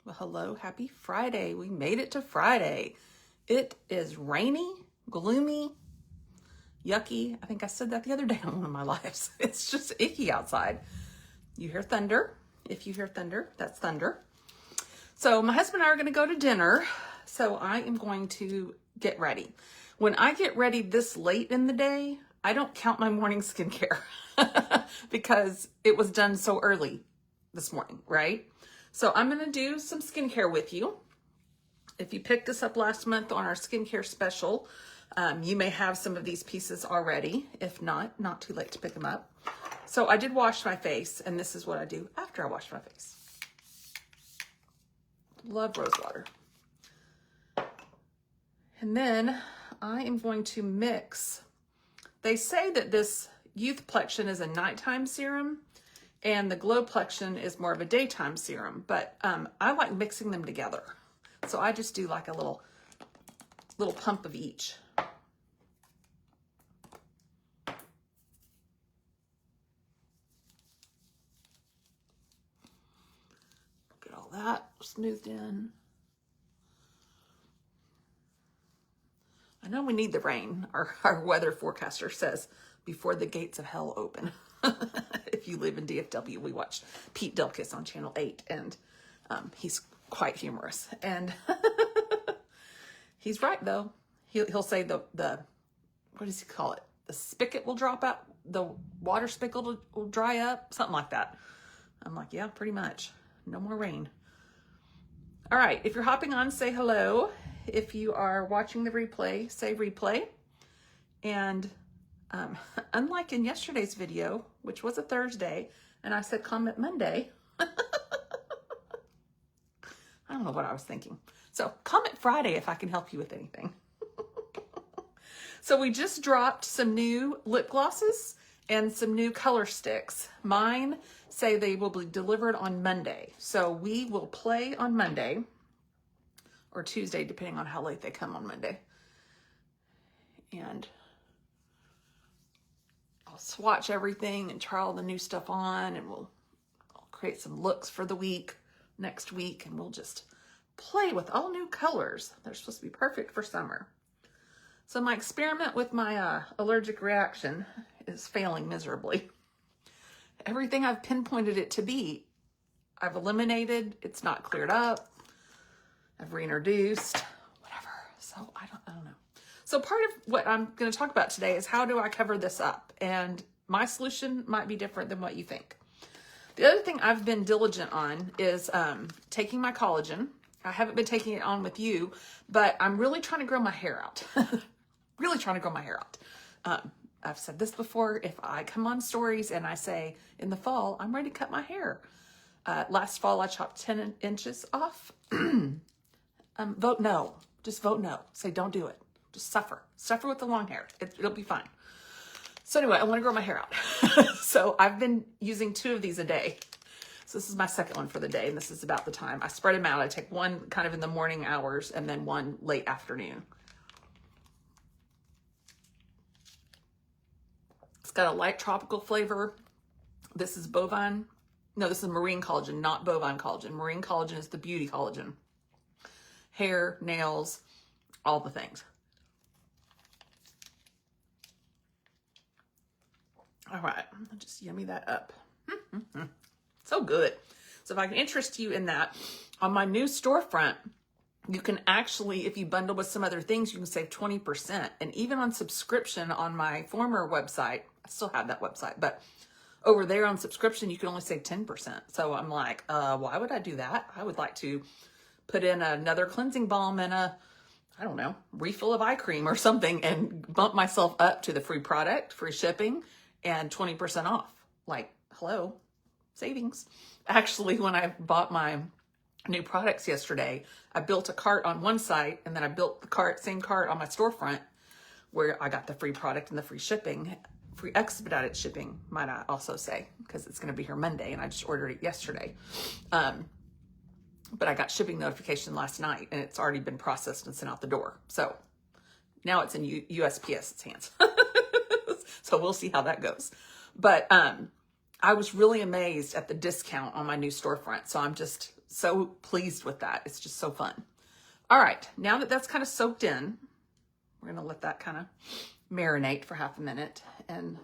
Well, hello, happy Friday. We made it to Friday. It is rainy, gloomy, yucky. I think I said that the other day on one of my lives. It's just icky outside. You hear thunder. If you hear thunder, that's thunder. So my husband and I are going to go to dinner. So I am going to get ready. When I get ready this late in the day, I don't count my morning skincare because it was done so early this morning, right? So I'm going to do some skincare with you. If you picked us up last month on our skincare special, you may have some of these pieces already. If not, not too late to pick them up. So I did wash my face, and this is what I do after I wash my face. Love rose water. And then I am going to mix. They say that this Youthplexion is a nighttime serum and the Glowplexion is more of a daytime serum, but I like mixing them together. So I just do like a little pump of each. Get all that smoothed in. I know we need the rain. Our weather forecaster says before the gates of hell open. If you live in DFW, we watch Pete Delkus on Channel 8, and he's quite humorous. And he's right, though. He'll say the what does he call it? The spigot will drop out. The water spigot will dry up. Something like that. I'm like, yeah, pretty much. No more rain. All right. If you're hopping on, say hello. If you are watching the replay, say replay. And unlike in yesterday's video, which was a Thursday, and I said comment Monday, I don't know what I was thinking. So comment Friday if I can help you with anything. So we just dropped some new lip glosses and some new color sticks. Mine say they will be delivered on Monday. So we will play on Monday or Tuesday, depending on how late they come on Monday. And I'll swatch everything and try all the new stuff on, and I'll create some looks for the week next week, and we'll just play with all new colors. They're supposed to be perfect for summer. So my experiment with my allergic reaction is failing miserably. Everything I've pinpointed it to be, I've eliminated. It's not cleared up. I've reintroduced, whatever. So I don't know. So part of what I'm going to talk about today is how do I cover this up? And my solution might be different than what you think. The other thing I've been diligent on is taking my collagen. I haven't been taking it on with you, but I'm really trying to grow my hair out. Really trying to grow my hair out. I've said this before. If I come on stories and I say in the fall, I'm ready to cut my hair. Last fall, I chopped 10 inches off. Vote no. Just vote no. Say don't do it. Just suffer. Suffer with the long hair. It'll be fine. So anyway, I want to grow my hair out. So I've been using 2 of these a day. So this is my second one for the day, and this is about the time. I spread them out. I take one kind of in the morning hours and then one late afternoon. It's got a light tropical flavor. This is bovine. No, this is marine collagen, not bovine collagen. Marine collagen is the beauty collagen. Hair, nails, all the things. All right, I'll just yummy that up. So good. So if I can interest you in that, on my new storefront, you can actually, if you bundle with some other things, you can save 20%. And even on subscription on my former website, I still have that website, but over there on subscription, you can only save 10%. So I'm like, why would I do that? I would like to put in another cleansing balm and I don't know, refill of eye cream or something and bump myself up to the free product, free shipping, and 20% off. Like, hello, savings. Actually, when I bought my new products yesterday, I built a cart on one site and then I built the same cart on my storefront where I got the free product and the free shipping, free expedited shipping, might I also say, because it's going to be here Monday and I just ordered it yesterday. But I got shipping notification last night and it's already been processed and sent out the door. So now it's in USPS's hands. So we'll see how that goes. But I was really amazed at the discount on my new storefront. So I'm just so pleased with that. It's just so fun. All right, now that that's kind of soaked in, we're gonna let that kind of marinate for half a minute. And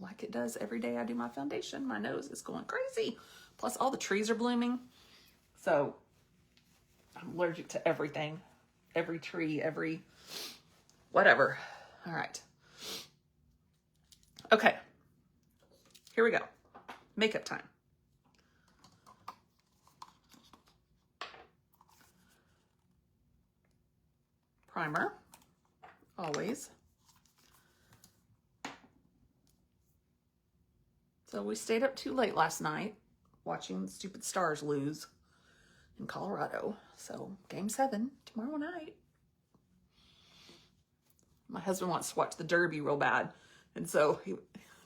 like it does every day I do my foundation, my nose is going crazy. Plus all the trees are blooming. So I'm allergic to everything, every tree, every whatever. All right. Okay, here we go. Makeup time. Primer, always. So we stayed up too late last night watching the stupid Stars lose in Colorado. So game 7 tomorrow night. My husband wants to watch the Derby real bad. And so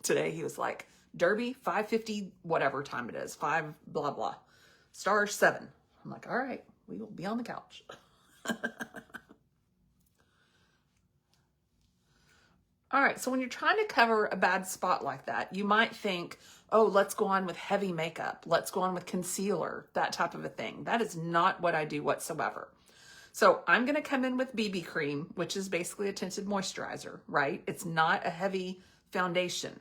today he was like, Derby, 5:50, whatever time it is, 5 blah blah. Stars 7. I'm like, all right, we will be on the couch. All right, so when you're trying to cover a bad spot like that, you might think, oh, let's go on with heavy makeup. Let's go on with concealer, that type of a thing. That is not what I do whatsoever. So I'm going to come in with BB cream, which is basically a tinted moisturizer, right? It's not a heavy foundation.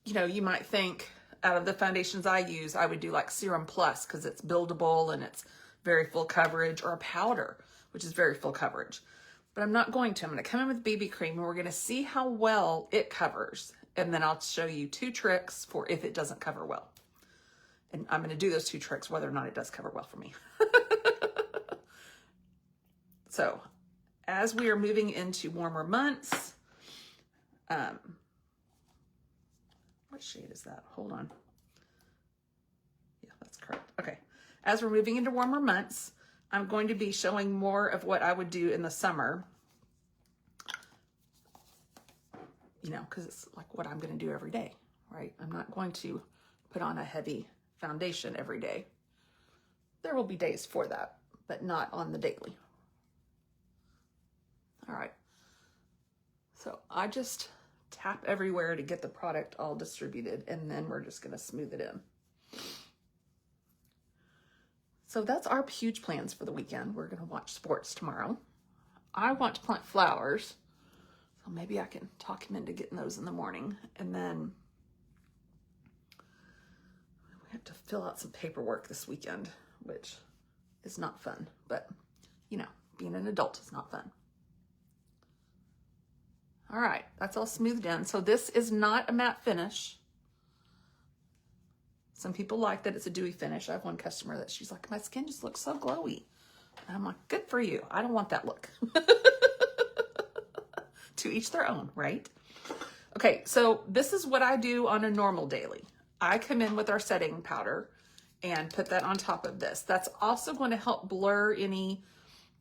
You know, you might think out of the foundations I use, I would do like Serum Plus because it's buildable and it's very full coverage, or a powder, which is very full coverage. But I'm not going to. I'm going to come in with BB cream and we're going to see how well it covers. And then I'll show you 2 tricks for if it doesn't cover well. And I'm going to do those 2 tricks whether or not it does cover well for me. So as we are moving into warmer months, what shade is that? Hold on. Yeah, that's correct. Okay. As we're moving into warmer months, I'm going to be showing more of what I would do in the summer, you know, because it's like what I'm going to do every day, right? I'm not going to put on a heavy foundation every day. There will be days for that, but not on the daily. All right. So I just tap everywhere to get the product all distributed, and then we're just going to smooth it in. So that's our huge plans for the weekend. We're going to watch sports tomorrow. I want to plant flowers, so maybe I can talk him into getting those in the morning. And then we have to fill out some paperwork this weekend, which is not fun. But, you know, being an adult is not fun. All right, that's all smoothed in. So this is not a matte finish. Some people like that it's a dewy finish. I have one customer that she's like, my skin just looks so glowy. And I'm like, good for you. I don't want that look. To each their own, right? Okay, so this is what I do on a normal daily. I come in with our setting powder and put that on top of this. That's also going to help blur any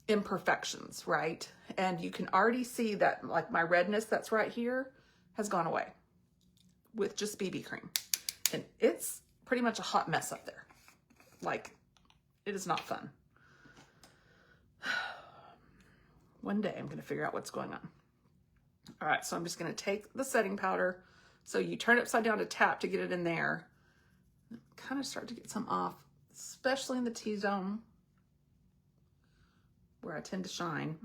imperfections, right? And you can already see that like my redness that's right here has gone away with just BB cream. And it's pretty much a hot mess up there. Like, it is not fun. One day I'm going to figure out what's going on. All right, so I'm just going to take the setting powder. So you turn it upside down to tap to get it in there. Kind of start to get some off, especially in the T-zone, where I tend to shine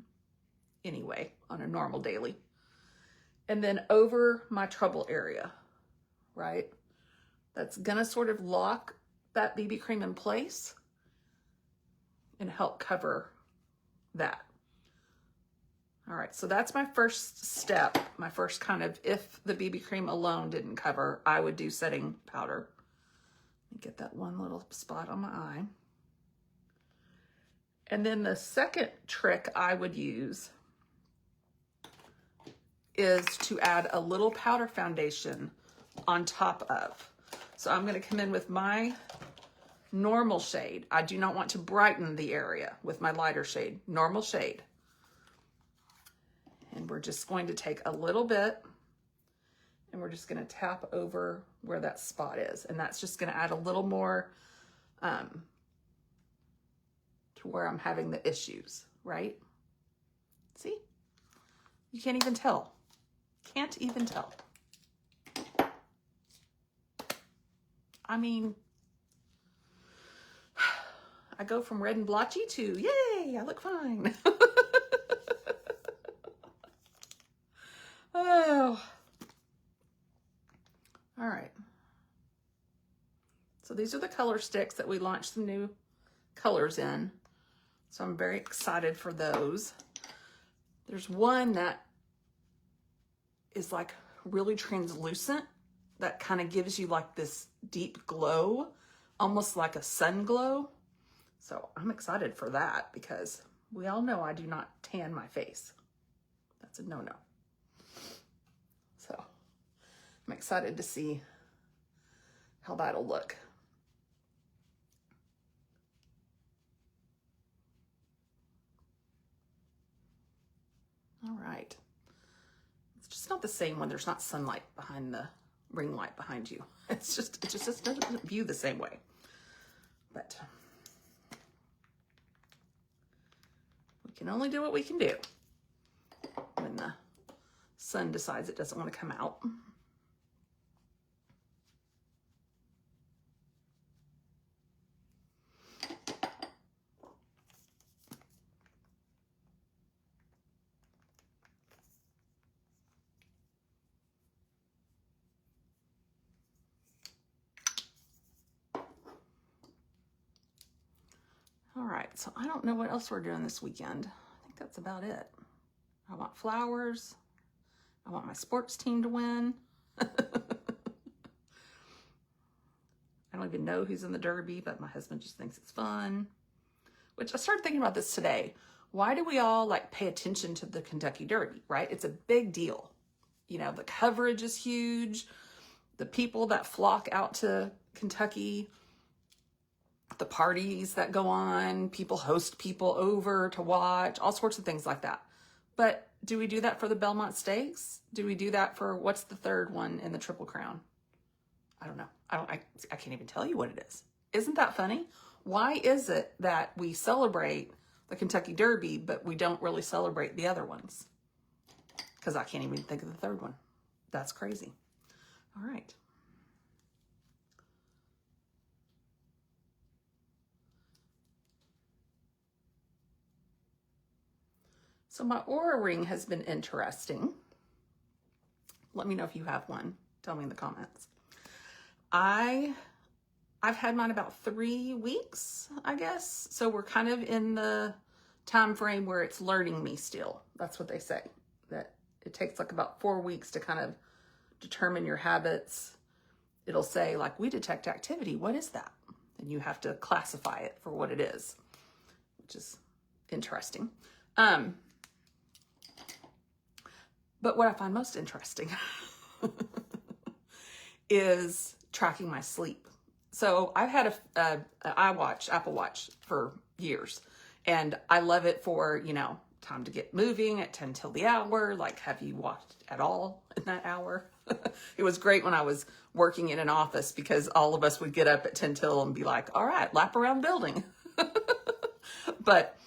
anyway on a normal daily. And then over my trouble area, right? That's gonna sort of lock that BB cream in place and help cover that. All right, so that's my first step, my first kind of, if the BB cream alone didn't cover, I would do setting powder. Let me get that one little spot on my eye. And then the second trick I would use is to add a little powder foundation on top of. So I'm going to come in with my normal shade. I do not want to brighten the area with my lighter shade, normal shade. And we're just going to take a little bit and we're just going to tap over where that spot is. And that's just going to add a little more to where I'm having the issues, right? See? You can't even tell. Can't even tell. I mean, I go from red and blotchy to, yay, I look fine. Oh. All right. So these are the color sticks that we launched some new colors in. So I'm very excited for those. There's one that is like really translucent that kind of gives you like this deep glow, almost like a sun glow. So I'm excited for that because we all know I do not tan my face. That's a no-no. So I'm excited to see how that'll look. All right. It's just not the same when there's not sunlight behind the ring light behind you. It just doesn't view the same way. But we can only do what we can do when the sun decides it doesn't want to come out. All right, so I don't know what else we're doing this weekend. I think that's about it. I want flowers. I want my sports team to win. I don't even know who's in the Derby, but my husband just thinks it's fun. Which I started thinking about this today. Why do we all like pay attention to the Kentucky Derby, right? It's a big deal. You know, the coverage is huge. The people that flock out to Kentucky, the parties that go on, people host people over to watch, all sorts of things like that. But do we do that for the Belmont Stakes? Do we do that for, what's the third one in the Triple Crown? I don't know. I can't even tell you what it is. Isn't that funny? Why is it that we celebrate the Kentucky Derby, but we don't really celebrate the other ones? Because I can't even think of the third one. That's crazy. All right. So my Oura ring has been interesting. Let me know if you have one. Tell me in the comments. I've had mine about 3 weeks, I guess. So we're kind of in the time frame where it's learning me still. That's what they say. That it takes like about 4 weeks to kind of determine your habits. It'll say like, we detect activity. What is that? And you have to classify it for what it is, which is interesting. But what I find most interesting is tracking my sleep. So I've had a Apple Watch for years, and I love it for, you know, time to get moving at 10 till the hour. Like, have you watched at all in that hour? It was great when I was working in an office because all of us would get up at 10 till and be like, all right, lap around the building. But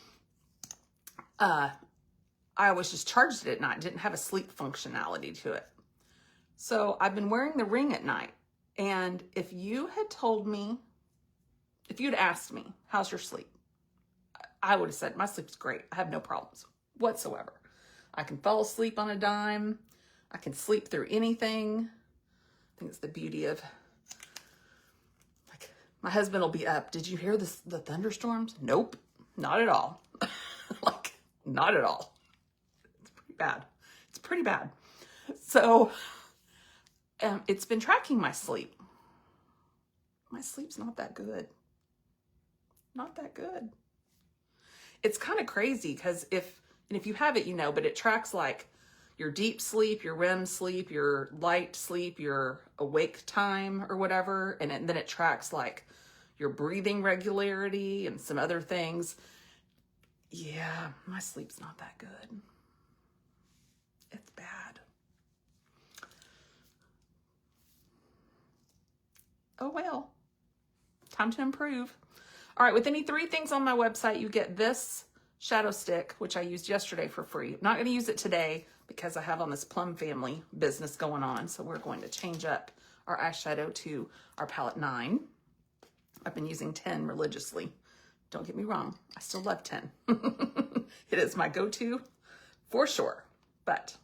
I always just charged it at night. Didn't have a sleep functionality to it. So I've been wearing the ring at night. And if you had told me, if you'd asked me, how's your sleep? I would have said, my sleep's great. I have no problems whatsoever. I can fall asleep on a dime. I can sleep through anything. I think it's the beauty of, like, my husband will be up. Did you hear the thunderstorms? Nope, not at all. Like, not at all. It's pretty bad. It's pretty bad. So it's been tracking my sleep. My sleep's not that good. Not that good. It's kind of crazy because if you have it, you know, but it tracks like your deep sleep, your REM sleep, your light sleep, your awake time or whatever. And then it tracks like your breathing regularity and some other things. Yeah, my sleep's not that good. It's bad. Oh well, time to improve. All right, with any 3 things on my website, you get this shadow stick, which I used yesterday for free. I'm not going to use it today because I have on this Plum Family business going on, so we're going to change up our eyeshadow to our palette 9. I've been using 10 religiously. Don't get me wrong, I still love 10. It is my go-to for sure, but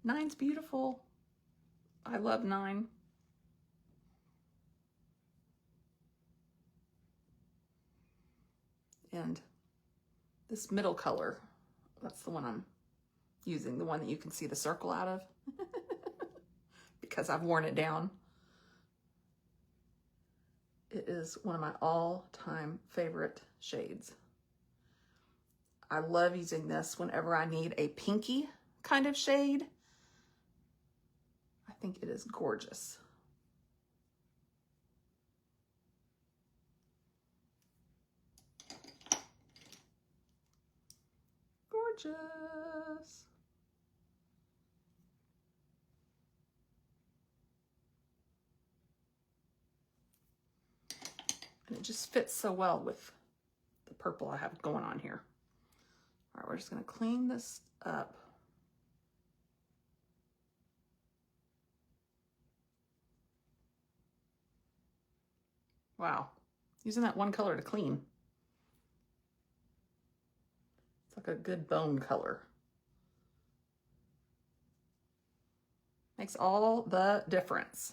9's beautiful. I love 9. And this middle color, that's the one I'm using, the one that you can see the circle out of, because I've worn it down. It is one of my all-time favorite shades. I love using this whenever I need a pinky kind of shade. I think it is gorgeous. Gorgeous. And it just fits so well with the purple I have going on here. All right, we're just gonna clean this up. Wow, using that one color to clean. It's like a good bone color. Makes all the difference.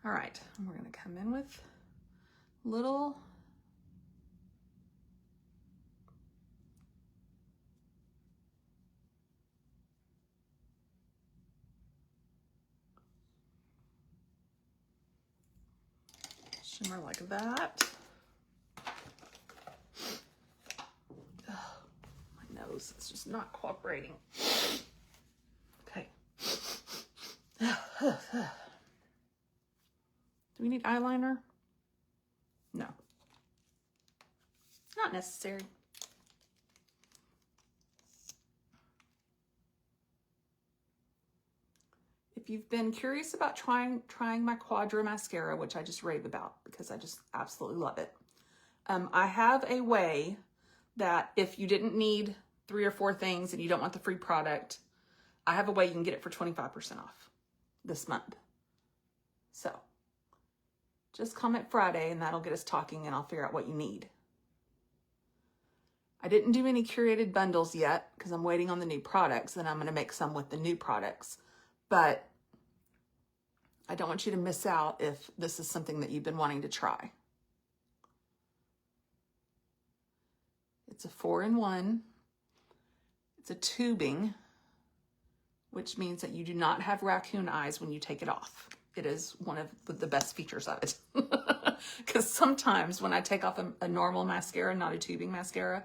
All right, and we're gonna come in with little shimmer like that. Ugh, my nose is just not cooperating. Okay. Do we need eyeliner? No. Not necessary. If you've been curious about trying my Quadra mascara, which I just rave about because I just absolutely love it, I have a way that if you didn't need 3 or 4 things and you don't want the free product, I have a way you can get it for 25% off this month. So just comment Friday and that'll get us talking and I'll figure out what you need. I didn't do any curated bundles yet because I'm waiting on the new products, and I'm going to make some with the new products. But I don't want you to miss out if this is something that you've been wanting to try. It's a 4-in-1. It's a tubing, which means that you do not have raccoon eyes when you take it off. It is one of the best features of it. Because sometimes when I take off a normal mascara, not a tubing mascara,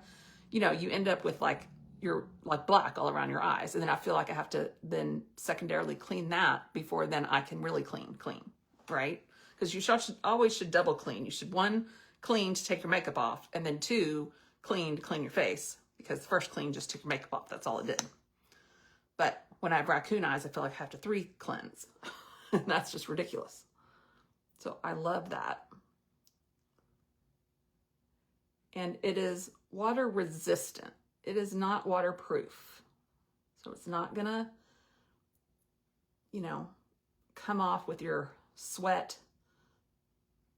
you know, you end up with like black all around your eyes. And then I feel like I have to then secondarily clean that before then I can really clean, right? Because you always should double clean. You should 1, clean to take your makeup off, and then 2, clean to clean your face, because the first clean just took your makeup off. That's all it did. But when I have raccoon eyes, I feel like I have to 3 cleanse. And that's just ridiculous. So I love that. And it is water resistant. It is not waterproof. So it's not gonna, you know, come off with your sweat,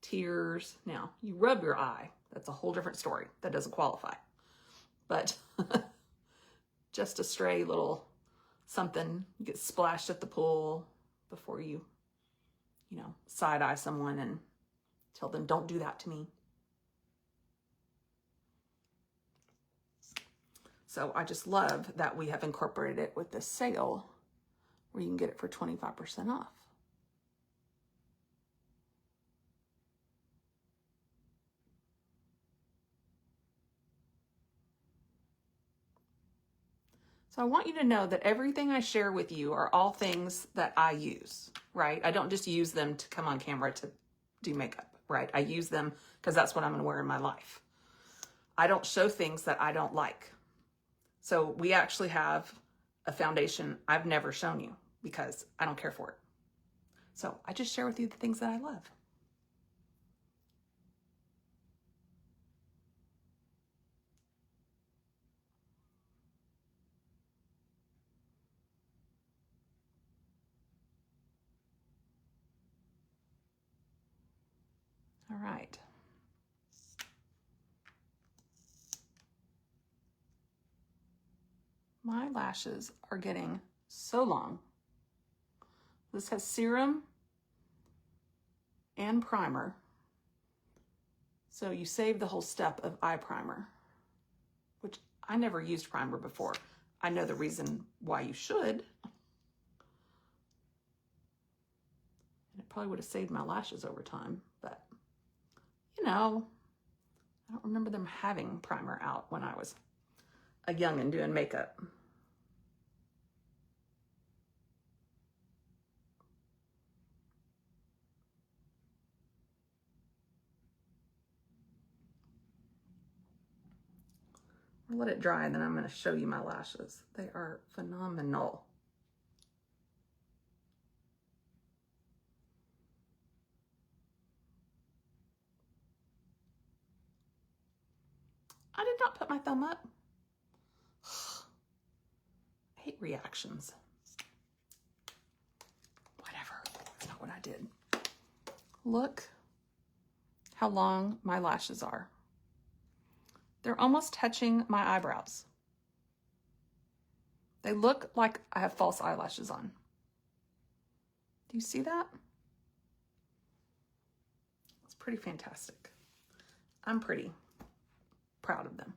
tears. Now, you rub your eye. That's a whole different story. That doesn't qualify. But just a stray little something, you get splashed at the pool before you know, side eye someone and tell them, don't do that to me. So I just love that we have incorporated it with this sale where you can get it for 25% off. So I want you to know that everything I share with you are all things that I use, right? I don't just use them to come on camera to do makeup, right? I use them because that's what I'm going to wear in my life. I don't show things that I don't like. So we actually have a foundation I've never shown you because I don't care for it. So I just share with you the things that I love. All right. My lashes are getting so long. This has serum and primer. So you save the whole step of eye primer, which I never used primer before. I know the reason why you should. And it probably would have saved my lashes over time, but you know, I don't remember them having primer out when I was a youngin' doing makeup. I'll let it dry and then I'm going to show you my lashes. They are phenomenal. I did not put my thumb up. I hate reactions. Whatever, that's not what I did. Look how long my lashes are. They're almost touching my eyebrows. They look like I have false eyelashes on. Do you see that? It's pretty fantastic. I'm pretty proud of them.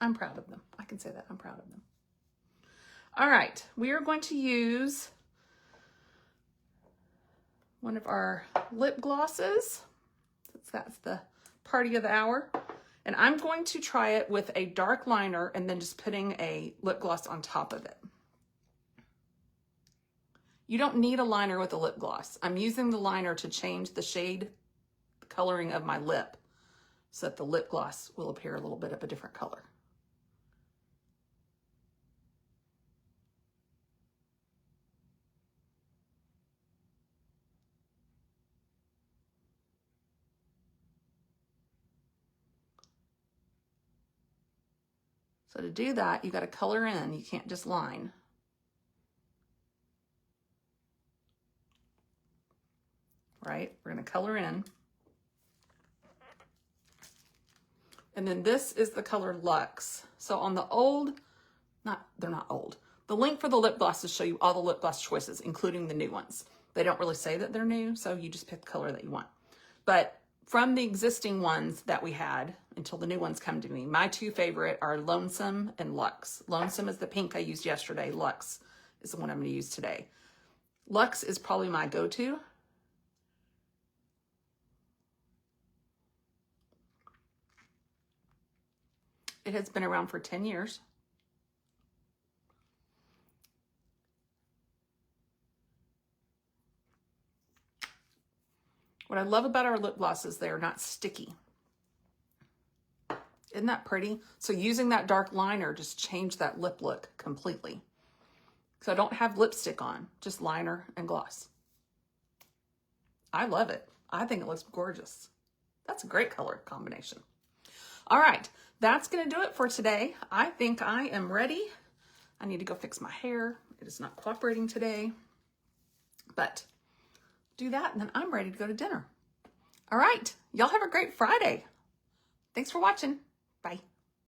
I'm proud of them. I can say that. I'm proud of them. All right, we are going to use one of our lip glosses, since that's the party of the hour. And I'm going to try it with a dark liner and then just putting a lip gloss on top of it. You don't need a liner with a lip gloss. I'm using the liner to change the shade coloring of my lip so that the lip gloss will appear a little bit of a different color. So to do that, you got to color in. You can't just line. Right? We're going to color in. And then this is the color Luxe. So on the old, they're not old. The link for the lip glosses show you all the lip gloss choices, including the new ones. They don't really say that they're new, so you just pick the color that you want. But from the existing ones that we had, until the new ones come to me, my two favorite are Lonesome and Luxe. Lonesome is the pink I used yesterday. Luxe is the one I'm going to use today. Luxe is probably my go-to. It has been around for 10 years. What I love about our lip glosses, they are not sticky. Isn't that pretty? So using that dark liner just changed that lip look completely. So I don't have lipstick on, just liner and gloss. I love it. I think it looks gorgeous. That's a great color combination. All right, that's gonna do it for today. I think I am ready. I need to go fix my hair. It is not cooperating today, but do that and then I'm ready to go to dinner. All right, y'all have a great Friday. Thanks for watching. Bye.